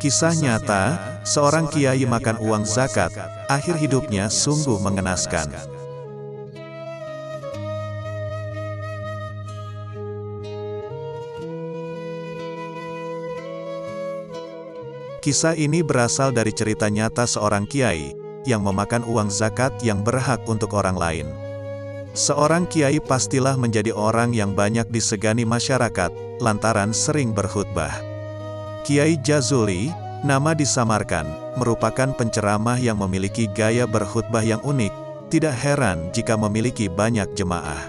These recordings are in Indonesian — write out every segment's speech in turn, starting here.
Kisah nyata, seorang kiai makan uang zakat, akhir hidupnya sungguh mengenaskan. Kisah ini berasal dari cerita nyata seorang kiai, yang memakan uang zakat yang berhak untuk orang lain. Seorang kiai pastilah menjadi orang yang banyak disegani masyarakat, lantaran sering berkhutbah. Kiai Jazuli, nama disamarkan, merupakan penceramah yang memiliki gaya berkhutbah yang unik, tidak heran jika memiliki banyak jemaah.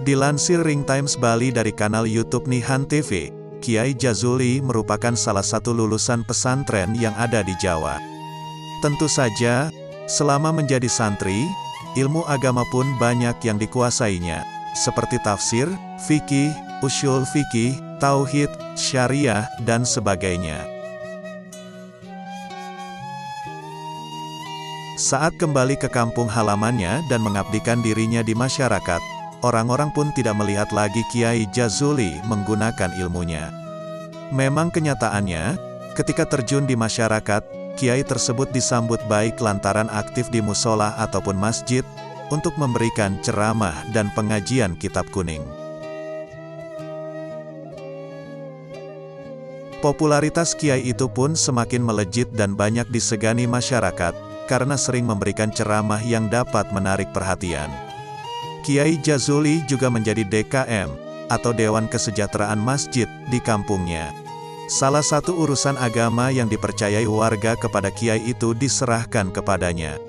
Dilansir Ring Times Bali dari kanal YouTube Nihan TV, Kiai Jazuli merupakan salah satu lulusan pesantren yang ada di Jawa. Tentu saja, selama menjadi santri, ilmu agama pun banyak yang dikuasainya, seperti tafsir, fikih, usyul fikih, tauhid, syariah, dan sebagainya. Saat kembali ke kampung halamannya dan mengabdikan dirinya di masyarakat, orang-orang pun tidak melihat lagi Kiai Jazuli menggunakan ilmunya. Memang kenyataannya, ketika terjun di masyarakat, Kiai tersebut disambut baik lantaran aktif di musola ataupun masjid, untuk memberikan ceramah dan pengajian kitab kuning. Popularitas Kiai itu pun semakin melejit dan banyak disegani masyarakat, karena sering memberikan ceramah yang dapat menarik perhatian. Kiai Jazuli juga menjadi DKM, atau Dewan Kesejahteraan Masjid, di kampungnya. Salah satu urusan agama yang dipercayai warga kepada Kiai itu diserahkan kepadanya.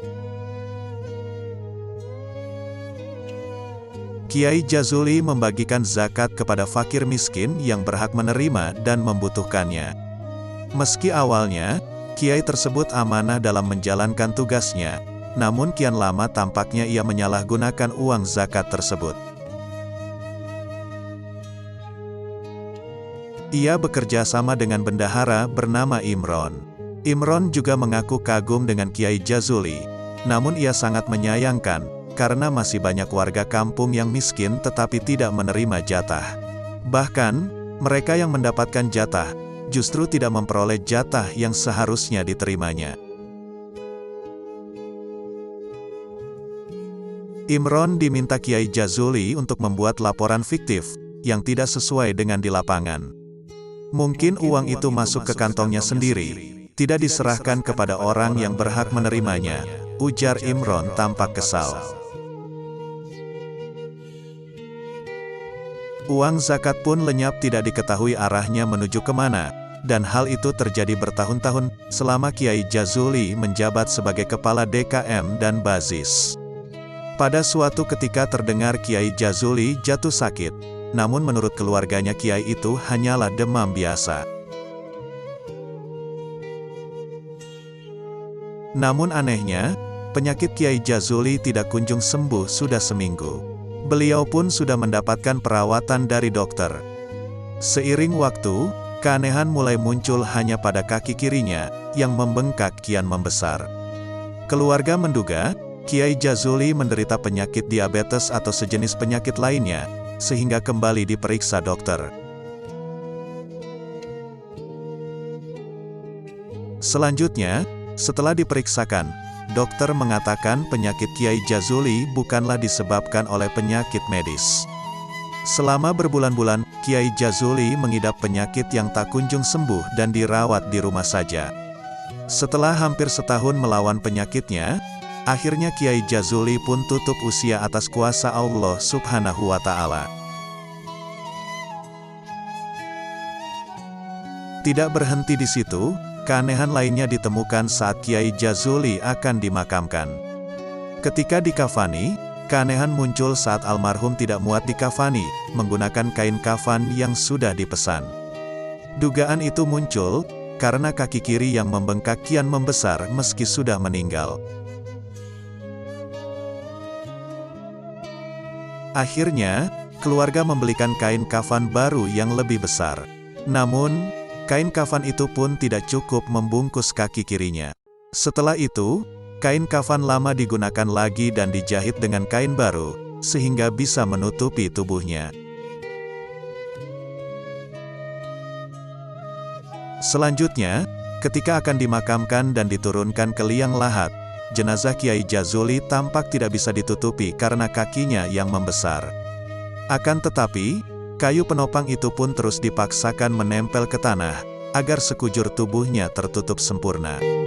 Kiai Jazuli membagikan zakat kepada fakir miskin yang berhak menerima dan membutuhkannya. Meski awalnya, Kiai tersebut amanah dalam menjalankan tugasnya, namun kian lama tampaknya ia menyalahgunakan uang zakat tersebut. Ia bekerja sama dengan bendahara bernama Imron. Imron juga mengaku kagum dengan Kiai Jazuli, namun ia sangat menyayangkan, karena masih banyak warga kampung yang miskin tetapi tidak menerima jatah. Bahkan, mereka yang mendapatkan jatah, justru tidak memperoleh jatah yang seharusnya diterimanya. Imron diminta Kiai Jazuli untuk membuat laporan fiktif, yang tidak sesuai dengan di lapangan. Mungkin uang itu masuk ke kantongnya sendiri, tidak diserahkan kepada orang yang berhak menerimanya, ujar Imron tampak kesal. Uang zakat pun lenyap tidak diketahui arahnya menuju kemana, dan hal itu terjadi bertahun-tahun, selama Kiai Jazuli menjabat sebagai kepala DKM dan Bazis. Pada suatu ketika terdengar Kiai Jazuli jatuh sakit, namun menurut keluarganya Kiai itu hanyalah demam biasa. Namun anehnya, penyakit Kiai Jazuli tidak kunjung sembuh sudah seminggu. Beliau pun sudah mendapatkan perawatan dari dokter. Seiring waktu, keanehan mulai muncul hanya pada kaki kirinya, yang membengkak kian membesar. Keluarga menduga, Kiai Jazuli menderita penyakit diabetes atau sejenis penyakit lainnya, sehingga kembali diperiksa dokter. Selanjutnya, setelah diperiksakan, dokter mengatakan penyakit Kiai Jazuli bukanlah disebabkan oleh penyakit medis. Selama berbulan-bulan, Kiai Jazuli mengidap penyakit yang tak kunjung sembuh dan dirawat di rumah saja. Setelah hampir setahun melawan penyakitnya, akhirnya Kiai Jazuli pun tutup usia atas kuasa Allah Subhanahu wa Ta'ala. Tidak berhenti di situ, keanehan lainnya ditemukan saat Kiai Jazuli akan dimakamkan. Ketika dikafani, keanehan muncul saat almarhum tidak muat dikafani, menggunakan kain kafan yang sudah dipesan. Dugaan itu muncul karena kaki kiri yang membengkak kian membesar meski sudah meninggal. Akhirnya, keluarga membelikan kain kafan baru yang lebih besar. Namun, kain kafan itu pun tidak cukup membungkus kaki kirinya. Setelah itu, kain kafan lama digunakan lagi dan dijahit dengan kain baru, sehingga bisa menutupi tubuhnya. Selanjutnya, ketika akan dimakamkan dan diturunkan ke liang lahat, jenazah Kiai Jazuli tampak tidak bisa ditutupi karena kakinya yang membesar. Akan tetapi, kayu penopang itu pun terus dipaksakan menempel ke tanah, agar sekujur tubuhnya tertutup sempurna.